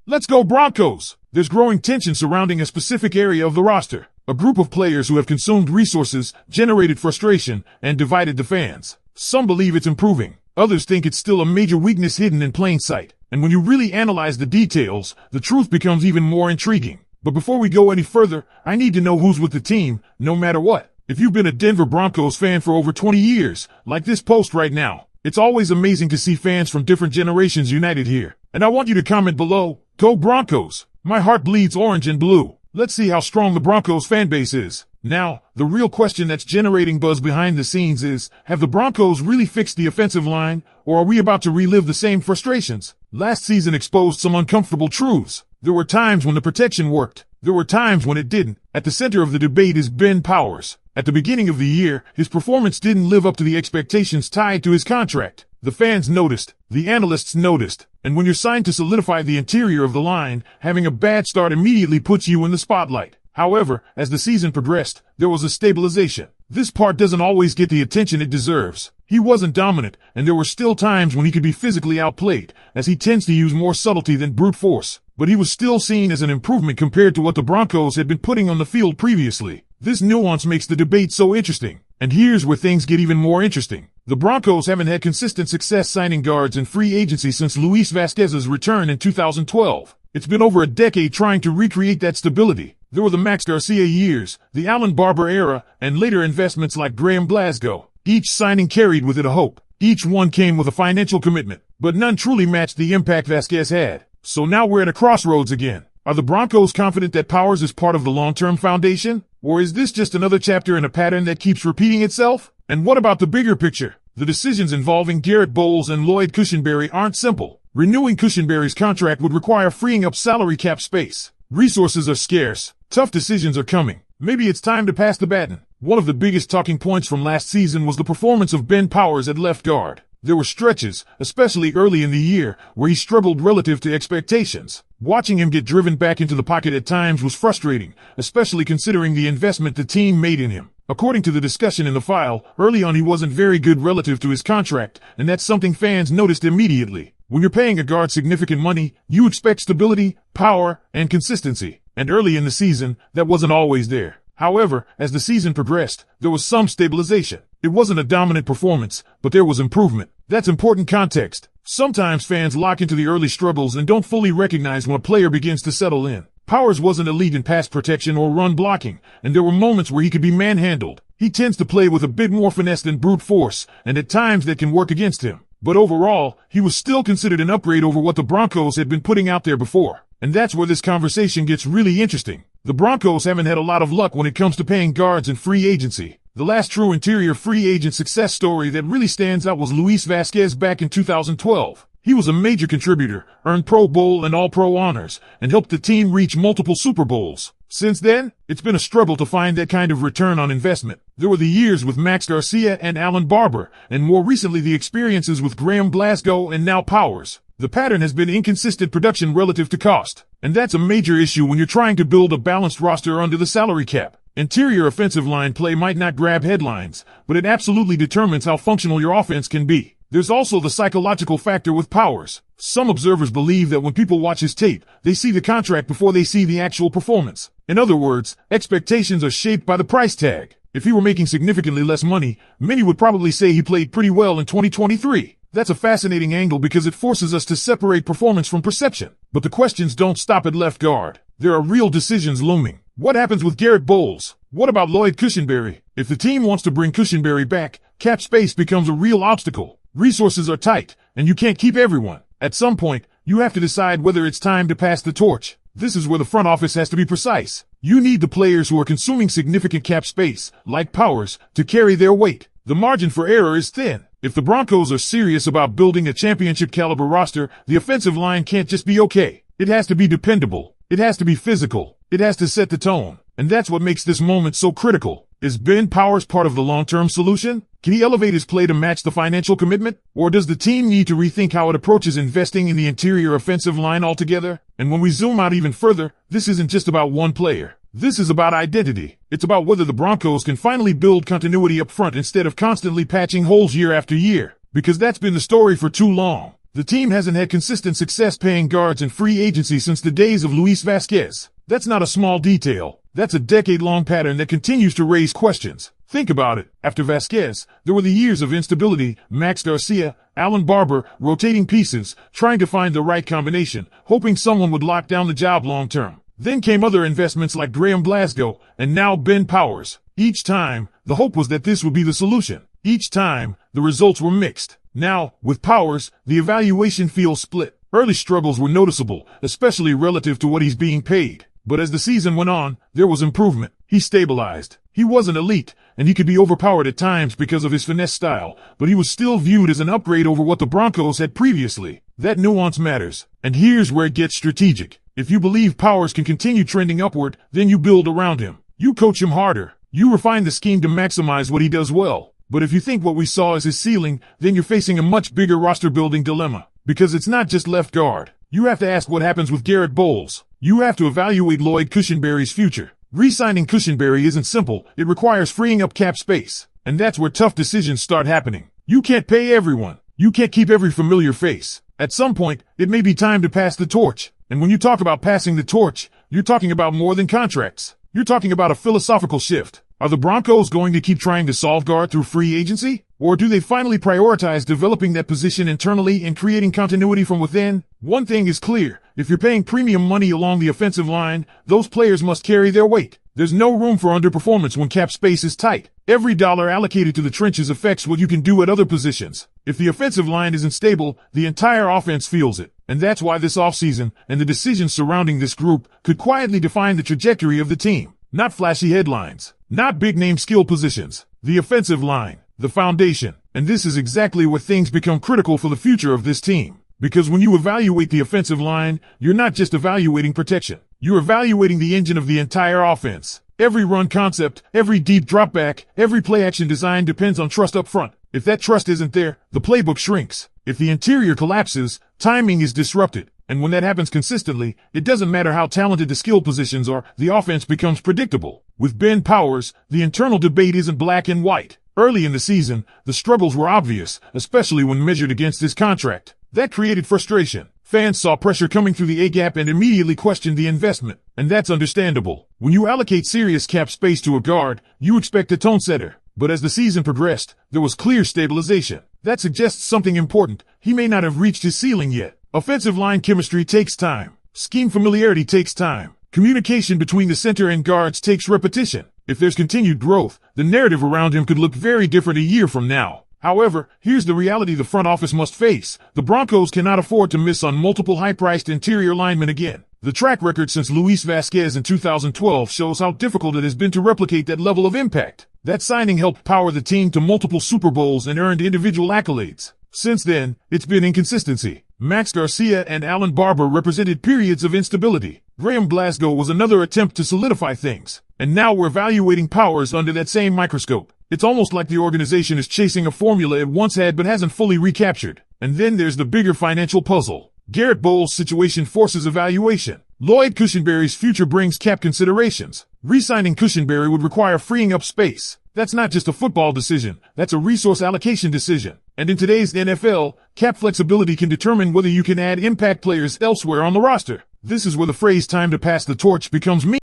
Let's go Broncos! There's growing tension surrounding a specific area of the roster. A group of players who have consumed resources, generated frustration, and divided the fans. Some believe it's improving. Others think it's still a major weakness hidden in plain sight. And when you really analyze the details, the truth becomes even more intriguing. But before we go any further, I need to know who's with the team, no matter what. If you've been a Denver Broncos fan for over 20 years, like this post right now, it's always amazing to see fans from different generations united here. And I want you to comment below, go Broncos! My heart bleeds orange and blue. Let's see how strong the Broncos fan base is. Now, the real question that's generating buzz behind the scenes is, have the Broncos really fixed the offensive line, or are we about to relive the same frustrations? Last season exposed some uncomfortable truths. There were times when the protection worked. There were times when it didn't. At the center of the debate is Ben Powers. At the beginning of the year, his performance didn't live up to the expectations tied to his contract. The fans noticed. The analysts noticed. And when you're signed to solidify the interior of the line, having a bad start immediately puts you in the spotlight. However, as the season progressed, there was a stabilization. This part doesn't always get the attention it deserves. He wasn't dominant, and there were still times when he could be physically outplayed, as he tends to use more subtlety than brute force. But he was still seen as an improvement compared to what the Broncos had been putting on the field previously. This nuance makes the debate so interesting. And here's where things get even more interesting. The Broncos haven't had consistent success signing guards in free agency since Luis Vazquez's return in 2012. It's been over a decade trying to recreate that stability. There were the Max Garcia years, the Alan Barber era, and later investments like Graham Glasgow. Each signing carried with it a hope. Each one came with a financial commitment, but none truly matched the impact Vazquez had. So now we're at a crossroads again. Are the Broncos confident that Powers is part of the long-term foundation? Or is this just another chapter in a pattern that keeps repeating itself? And what about the bigger picture? The decisions involving Garrett Bowles and Lloyd Cushenberry aren't simple. Renewing Cushenberry's contract would require freeing up salary cap space. Resources are scarce. Tough decisions are coming. Maybe it's time to pass the baton. One of the biggest talking points from last season was the performance of Ben Powers at left guard. There were stretches, especially early in the year, where he struggled relative to expectations. Watching him get driven back into the pocket at times was frustrating, especially considering the investment the team made in him. According to the discussion in the file, early on he wasn't very good relative to his contract, and that's something fans noticed immediately. When you're paying a guard significant money, you expect stability, power, and consistency. And early in the season, that wasn't always there. However, as the season progressed, there was some stabilization. It wasn't a dominant performance, but there was improvement. That's important context. Sometimes fans lock into the early struggles and don't fully recognize when a player begins to settle in. Powers wasn't elite in pass protection or run blocking, and there were moments where he could be manhandled. He tends to play with a bit more finesse than brute force, and at times that can work against him. But overall, he was still considered an upgrade over what the Broncos had been putting out there before. And that's where this conversation gets really interesting. The Broncos haven't had a lot of luck when it comes to paying guards in free agency. The last true interior free agent success story that really stands out was Luis Vazquez back in 2012. He was a major contributor, earned Pro Bowl and All-Pro honors, and helped the team reach multiple Super Bowls. Since then, it's been a struggle to find that kind of return on investment. There were the years with Max Garcia and Alan Barber, and more recently the experiences with Graham Glasgow and now Powers. The pattern has been inconsistent production relative to cost. And that's a major issue when you're trying to build a balanced roster under the salary cap. Interior offensive line play might not grab headlines, but it absolutely determines how functional your offense can be. There's also the psychological factor with Powers. Some observers believe that when people watch his tape, they see the contract before they see the actual performance. In other words, expectations are shaped by the price tag. If he were making significantly less money, many would probably say he played pretty well in 2023. That's a fascinating angle because it forces us to separate performance from perception. But the questions don't stop at left guard. There are real decisions looming. What happens with Garrett Bowles? What about Lloyd Cushenberry? If the team wants to bring Cushenberry back, cap space becomes a real obstacle. Resources are tight, and you can't keep everyone. At some point, you have to decide whether it's time to pass the torch. This is where the front office has to be precise. You need the players who are consuming significant cap space, like Powers, to carry their weight. The margin for error is thin. If the Broncos are serious about building a championship-caliber roster, the offensive line can't just be okay. It has to be dependable. It has to be physical. It has to set the tone. And that's what makes this moment so critical. Is Ben Powers part of the long-term solution? Can he elevate his play to match the financial commitment? Or does the team need to rethink how it approaches investing in the interior offensive line altogether? And when we zoom out even further, this isn't just about one player. This is about identity. It's about whether the Broncos can finally build continuity up front instead of constantly patching holes year after year. Because that's been the story for too long. The team hasn't had consistent success paying guards in free agency since the days of Luis Vasquez. That's not a small detail. That's a decade-long pattern that continues to raise questions. Think about it. After Vasquez, there were the years of instability, Max Garcia, Alan Barber, rotating pieces, trying to find the right combination, hoping someone would lock down the job long-term. Then came other investments like Graham Glasgow, and now Ben Powers. Each time, the hope was that this would be the solution. Each time, the results were mixed. Now, with Powers, the evaluation feels split. Early struggles were noticeable, especially relative to what he's being paid. But as the season went on, there was improvement. He stabilized. He wasn't elite, and he could be overpowered at times because of his finesse style, but he was still viewed as an upgrade over what the Broncos had previously. That nuance matters. And here's where it gets strategic. If you believe Powers can continue trending upward, then you build around him. You coach him harder. You refine the scheme to maximize what he does well. But if you think what we saw is his ceiling, then you're facing a much bigger roster-building dilemma. Because it's not just left guard. You have to ask what happens with Garrett Bowles. You have to evaluate Lloyd Cushenberry's future. Re-signing Cushenberry isn't simple. It requires freeing up cap space. And that's where tough decisions start happening. You can't pay everyone. You can't keep every familiar face. At some point, it may be time to pass the torch. And when you talk about passing the torch, you're talking about more than contracts. You're talking about a philosophical shift. Are the Broncos going to keep trying to solve guard through free agency? Or do they finally prioritize developing that position internally and creating continuity from within? One thing is clear. If you're paying premium money along the offensive line, those players must carry their weight. There's no room for underperformance when cap space is tight. Every dollar allocated to the trenches affects what you can do at other positions. If the offensive line isn't stable, the entire offense feels it. And that's why this offseason and the decisions surrounding this group could quietly define the trajectory of the team. Not flashy headlines. Not big-name skill positions. The offensive line. The foundation. And this is exactly where things become critical for the future of this team. Because when you evaluate the offensive line, you're not just evaluating protection. You're evaluating the engine of the entire offense. Every run concept, every deep drop back, every play action design depends on trust up front. If that trust isn't there, the playbook shrinks. If the interior collapses, timing is disrupted. And when that happens consistently, it doesn't matter how talented the skill positions are, the offense becomes predictable. With Ben Powers, the internal debate isn't black and white. Early in the season, the struggles were obvious, especially when measured against his contract. That created frustration. Fans saw pressure coming through the A-gap and immediately questioned the investment. And that's understandable. When you allocate serious cap space to a guard, you expect a tone setter. But as the season progressed, there was clear stabilization. That suggests something important. He may not have reached his ceiling yet. Offensive line chemistry takes time. Scheme familiarity takes time. Communication between the center and guards takes repetition. If there's continued growth, the narrative around him could look very different a year from now. However, here's the reality the front office must face. The Broncos cannot afford to miss on multiple high-priced interior linemen again. The track record since Luis Vasquez in 2012 shows how difficult it has been to replicate that level of impact. That signing helped power the team to multiple Super Bowls and earned individual accolades. Since then, it's been inconsistency. Max Garcia and Alan Barber represented periods of instability. Graham Glasgow was another attempt to solidify things. And now we're evaluating Powers under that same microscope. It's almost like the organization is chasing a formula it once had but hasn't fully recaptured. And then there's the bigger financial puzzle. Garrett Bowles' situation forces evaluation. Lloyd Cushenberry's future brings cap considerations. Re-signing Cushenberry would require freeing up space. That's not just a football decision, that's a resource allocation decision. And in today's NFL, cap flexibility can determine whether you can add impact players elsewhere on the roster. This is where the phrase "time to pass the torch" becomes meaningful.